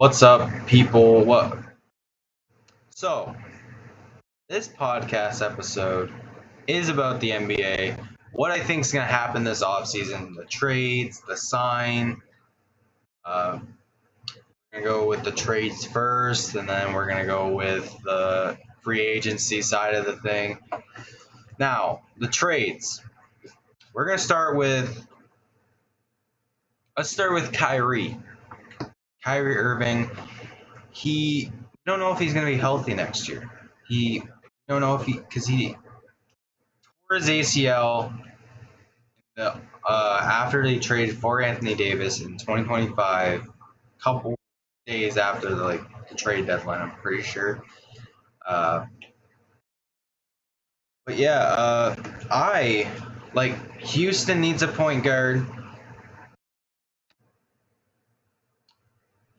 What's up, people? So, this podcast episode is about the NBA. What I think is going to happen this offseason, the trades, the sign. We're going to go with the trades first, and then we're going to go with the free agency side of the thing. Now, the trades. We're going to start with. Let's start with Kyrie. Kyrie Irving. We don't know if he's going to be healthy next year. We don't know if because he tore his ACL after they traded for Anthony Davis in 2025, a couple days after the trade deadline, I'm pretty sure. Uh, but yeah, I like Houston needs a point guard.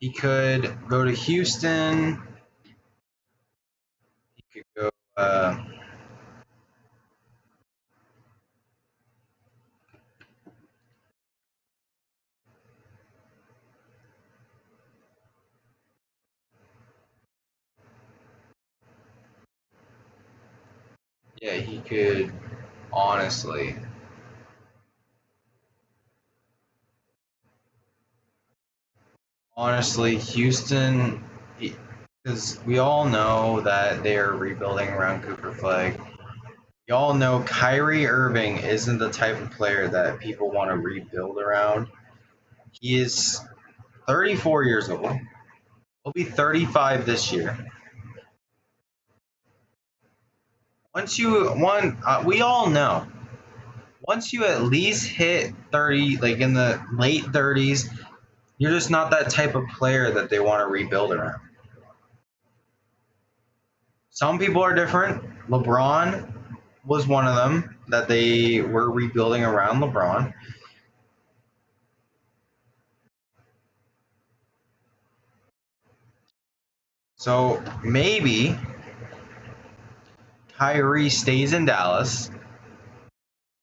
He could go to Houston. He could go. Yeah, he could honestly. Honestly, Houston, because we all know that they are rebuilding around Cooper Flag. We all know Kyrie Irving isn't the type of player that people want to rebuild around. He is 34 years old. He'll be 35 this year. We all know. Once you at least hit 30, like in the late 30s, you're just not that type of player that they want to rebuild around. Some people are different. LeBron was one of them that they were rebuilding around LeBron. So maybe Kyrie stays in Dallas,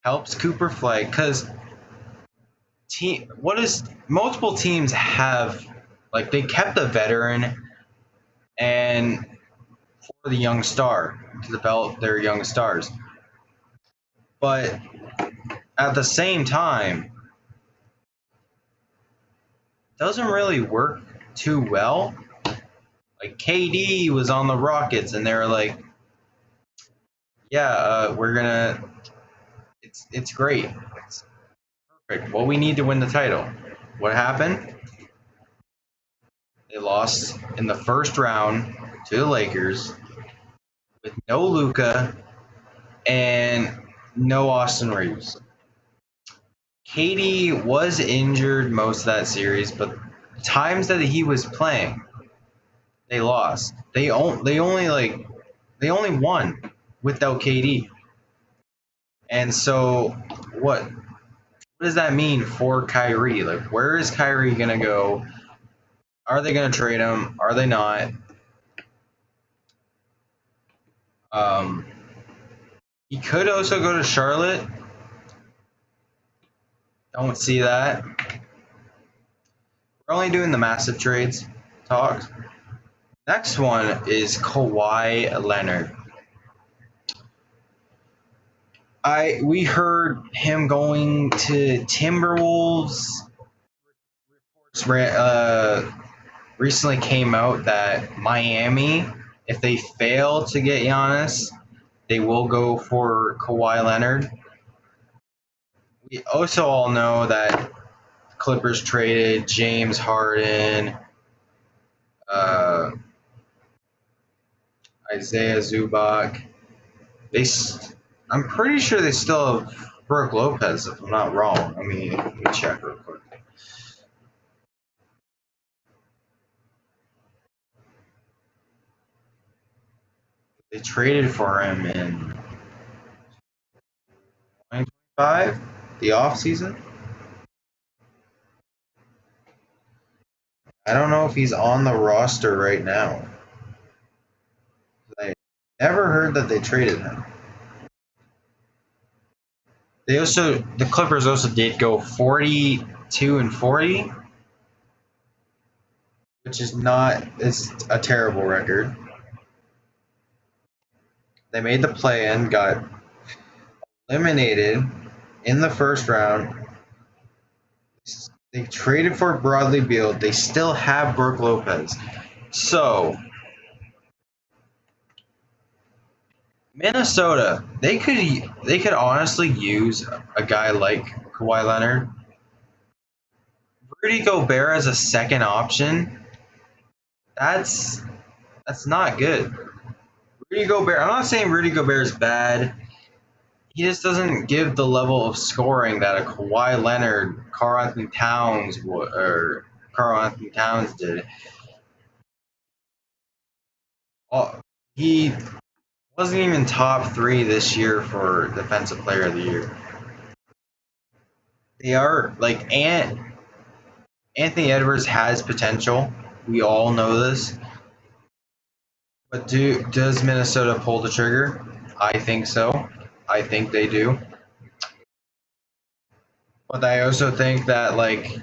helps Cooper Flag, because multiple teams have they kept a veteran and for the young star to develop their young stars. But at the same time, doesn't really work too well. Like KD was on the Rockets, and they were like, "Yeah, we're gonna. It's great. It's perfect. Well, we need to win the title." What happened? They lost in the first round to the Lakers with no Luka and no Austin Reeves. KD was injured most of that series, but the times that he was playing, they lost. They only won without KD. And so what does that mean for Kyrie? Like, where is Kyrie gonna go? Are they gonna trade him? Are they not? Um, he could also go to Charlotte. Don't see that. We're only doing the massive trades talks. Next one is Kawhi Leonard. We heard him going to Timberwolves. Reports recently came out that Miami, if they fail to get Giannis, they will go for Kawhi Leonard. We also all know that Clippers traded James Harden, uh, Isaiah Zubac. I'm pretty sure they still have Brooke Lopez, if I'm not wrong. Let me check real quick. They traded for him in 2025, the off season. I don't know if he's on the roster right now. I never heard that they traded him. The Clippers also did go 42 and 40, which is not, it's a terrible record. They made the play-in, got eliminated in the first round. They traded for Bradley Beal. They still have Brook Lopez. So Minnesota, they could honestly use a guy like Kawhi Leonard. Rudy Gobert as a second option. That's not good. Rudy Gobert. I'm not saying Rudy Gobert is bad. He just doesn't give the level of scoring that a Kawhi Leonard, Karl-Anthony Towns did. He wasn't even top 3 this year for Defensive Player of the Year. They are like Anthony Edwards has potential. We all know this. But does Minnesota pull the trigger? I think so. I think they do. But I also think that, like,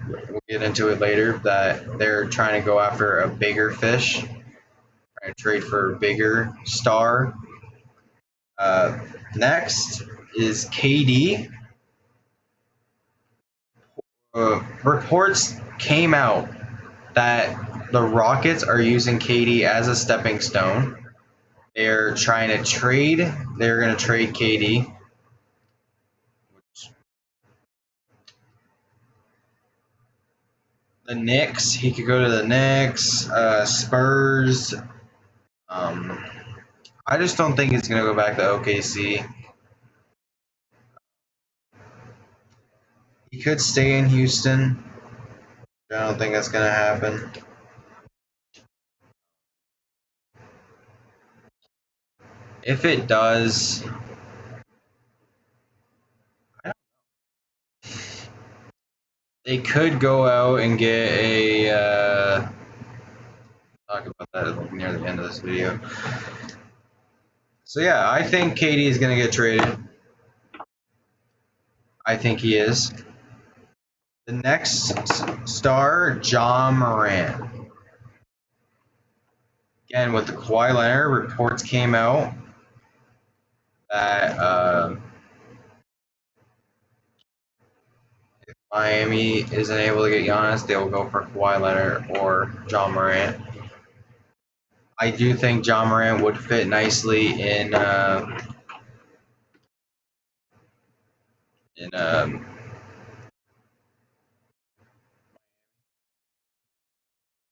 we'll get into it later, that they're trying to go after a bigger fish, trying to trade for a bigger star. Next is KD. Reports came out that the Rockets are using KD as a stepping stone. They're trying to trade. They're going to trade KD. The Knicks. He could go to the Knicks. Spurs. I just don't think he's going to go back to OKC. He could stay in Houston. I don't think that's going to happen. If it does, I don't know. They could go out and get a. Talk about that near the end of this video. So yeah, I think KD is going to get traded. I think he is. The next star, Ja Morant. Again, with the Kawhi Leonard, reports came out that if Miami isn't able to get Giannis, they will go for Kawhi Leonard or Ja Morant. I do think Ja Morant would fit nicely in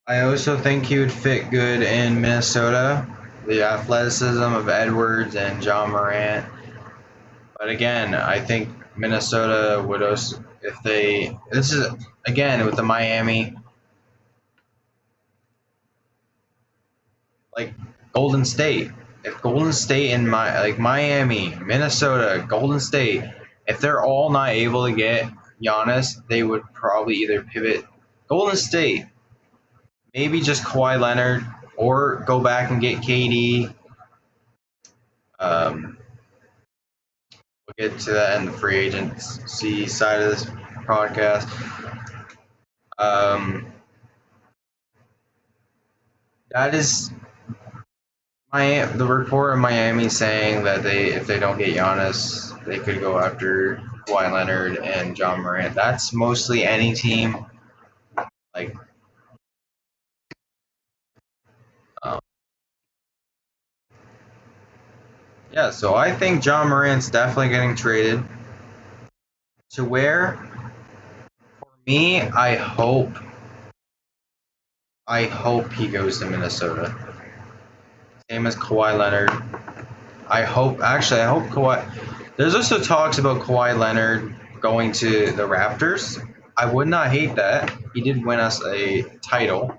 I also think he would fit good in Minnesota. The athleticism of Edwards and Ja Morant. But again, I think Minnesota would also, if they, this is again with the Miami, like Golden State. If Golden State and Miami, Minnesota, Golden State, if they're all not able to get Giannis, they would probably either pivot Golden State, maybe just Kawhi Leonard, or go back and get KD. We'll get to that in the free agency side of this podcast. That is the report of Miami saying that if they don't get Giannis, they could go after Kawhi Leonard and Ja Morant. That's mostly any team. Like, yeah, so I think Ja Morant's definitely getting traded. To where? For me, I hope he goes to Minnesota. Same as Kawhi Leonard. I hope Kawhi. There's also talks about Kawhi Leonard going to the Raptors. I would not hate that. He did win us a title.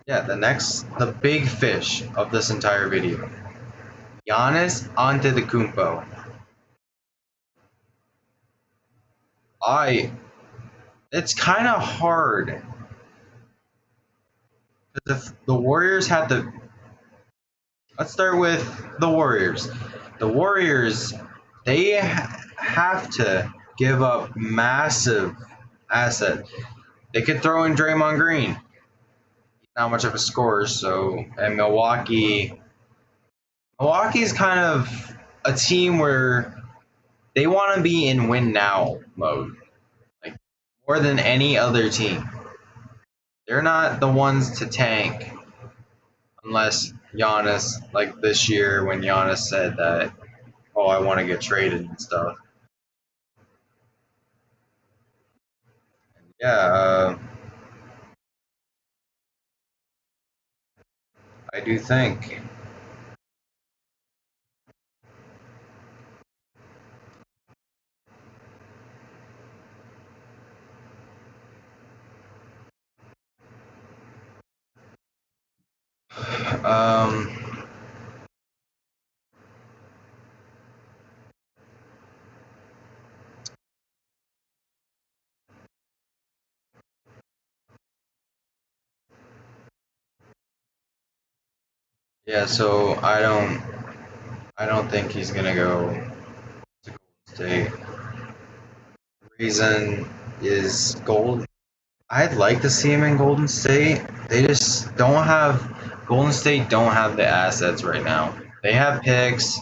Yeah, the big fish of this entire video. Giannis Antetokounmpo. It's kind of hard. If the Warriors had to. Let's start with the Warriors. The Warriors, they have to give up massive assets. They could throw in Draymond Green. He's not much of a scorer, so and Milwaukee's kind of a team where they want to be in win now mode, like more than any other team. They're not the ones to tank unless Giannis, like this year when Giannis said that, oh, I want to get traded and stuff. Yeah, I do think. Um, yeah, so I don't think he's gonna go to Golden State. Reason is gold. I'd like to see him in Golden State. They just don't have Golden State don't have the assets right now. They have picks.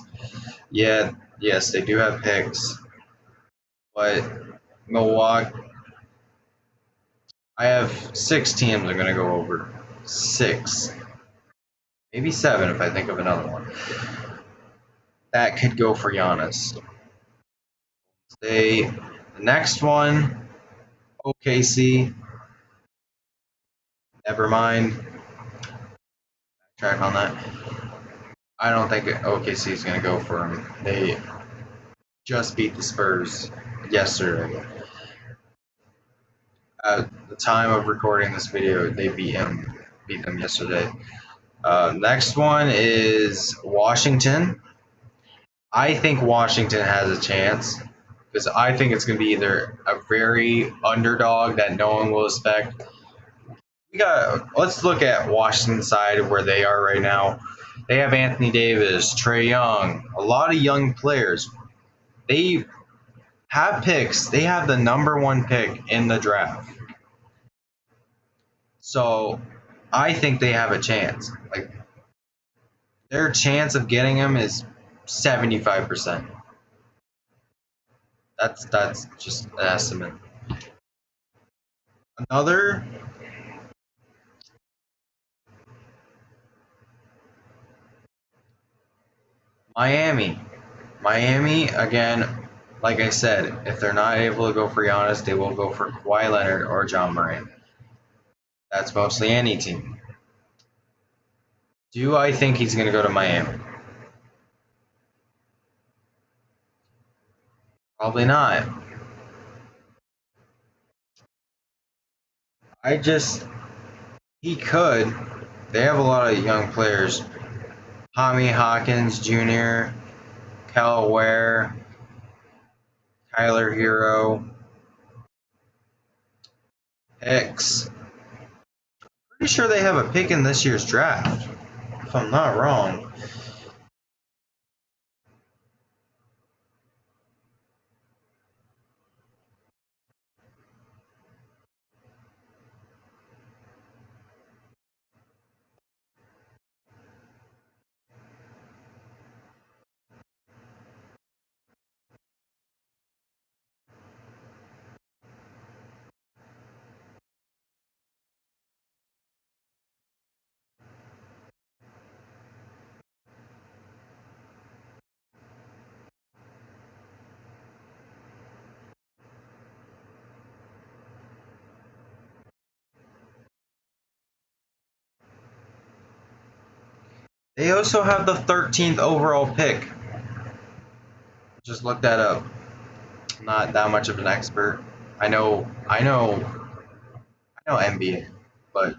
Yeah, yes, they do have picks. But Milwaukee, I have six teams are gonna go over. Six. Maybe seven if I think of another one. That could go for Giannis. They the next one, OKC. Never mind. Track on that. I don't think OKC is going to go for him. They just beat the Spurs yesterday. At the time of recording this video, they beat them yesterday. Next one is Washington. I think Washington has a chance because I think it's going to be either a very underdog that no one will expect. Let's look at Washington's side of where they are right now. They have Anthony Davis, Trae Young, a lot of young players. They have picks. They have the number one pick in the draft. So I think they have a chance. Like their chance of getting him is 75%. That's just an estimate. Another Miami. Miami again, like I said, if they're not able to go for Giannis, they will go for Kawhi Leonard or John Moran. That's mostly any team. Do I think he's going to go to Miami? Probably not. I just he could. They have a lot of young players. Tommy Hawkins Jr., Cal Ware, Tyler Hero, Hicks. Pretty sure they have a pick in this year's draft, if I'm not wrong. They also have the 13th overall pick. Just look that up. I'm not that much of an expert. I know NBA, but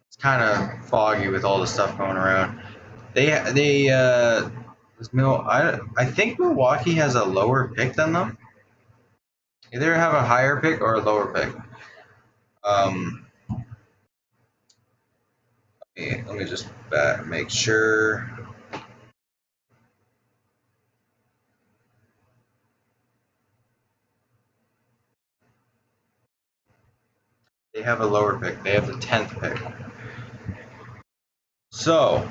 it's kind of foggy with all the stuff going around. I think Milwaukee has a lower pick than them. Either have a higher pick or a lower pick. Let me just make sure. They have a lower pick. They have the 10th pick. So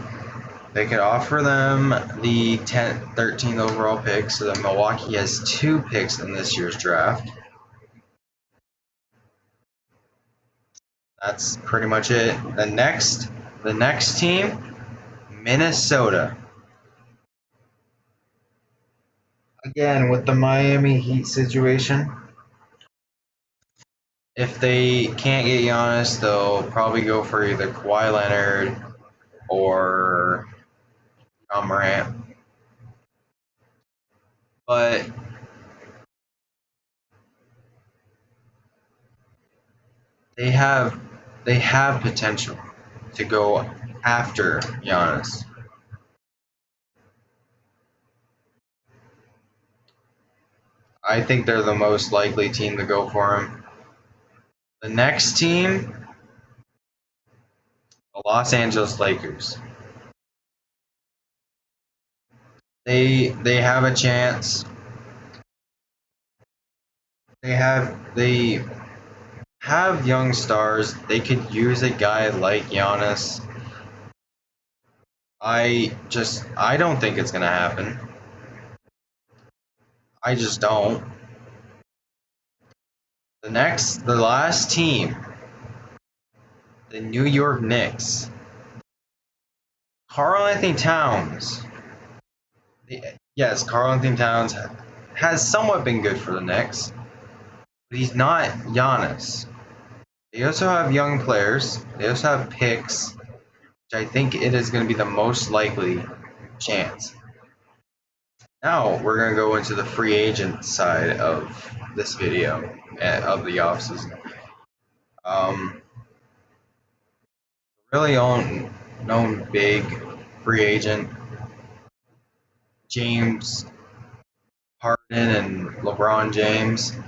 they could offer them the 10th, 13th overall pick, so that Milwaukee has 2 picks in this year's draft. That's pretty much it. The next team, Minnesota. Again, with the Miami Heat situation, if they can't get Giannis, they'll probably go for either Kawhi Leonard or John Morant. But they have potential to go after Giannis. I think they're the most likely team to go for him. The next team, the Los Angeles Lakers. They have a chance. They have young stars. They could use a guy like Giannis. I don't think it's gonna happen. I just don't. The last team, the New York Knicks. Karl-Anthony Towns. Yes, Karl-Anthony Towns has somewhat been good for the Knicks, but he's not Giannis. They also have young players. They also have picks, which I think it is going to be the most likely chance. Now we're going to go into the free agent side of this video of the offseason. Really known big free agent, James Harden and LeBron James. Do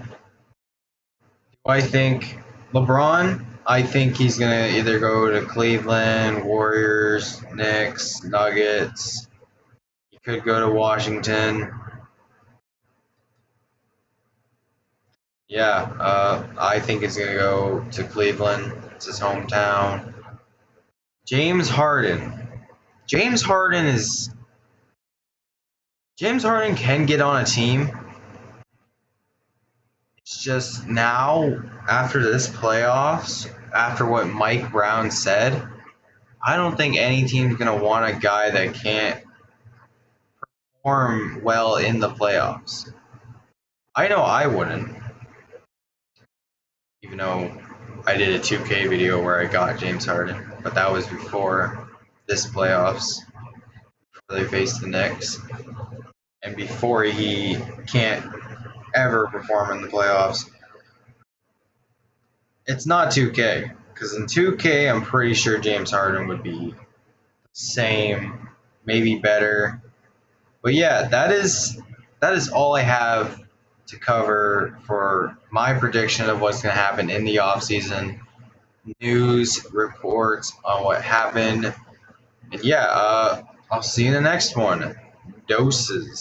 I think LeBron? I think he's gonna either go to Cleveland, Warriors, Knicks, Nuggets. He could go to Washington. Yeah, I think he's gonna go to Cleveland. It's his hometown. James Harden. James Harden is. James Harden can get on a team. It's just now, after this playoffs, after what Mike Brown said, I don't think any team's gonna want a guy that can't perform well in the playoffs. I know I wouldn't, even though I did a 2K video where I got James Harden, but that was before this playoffs, before they faced the Knicks, and before he can't ever perform in the playoffs. It's not 2K, because in 2K I'm pretty sure James Harden would be the same, maybe better. But yeah, that is all I have to cover for my prediction of what's going to happen in the offseason. News, reports on what happened. And yeah, I'll see you in the next one. Doses.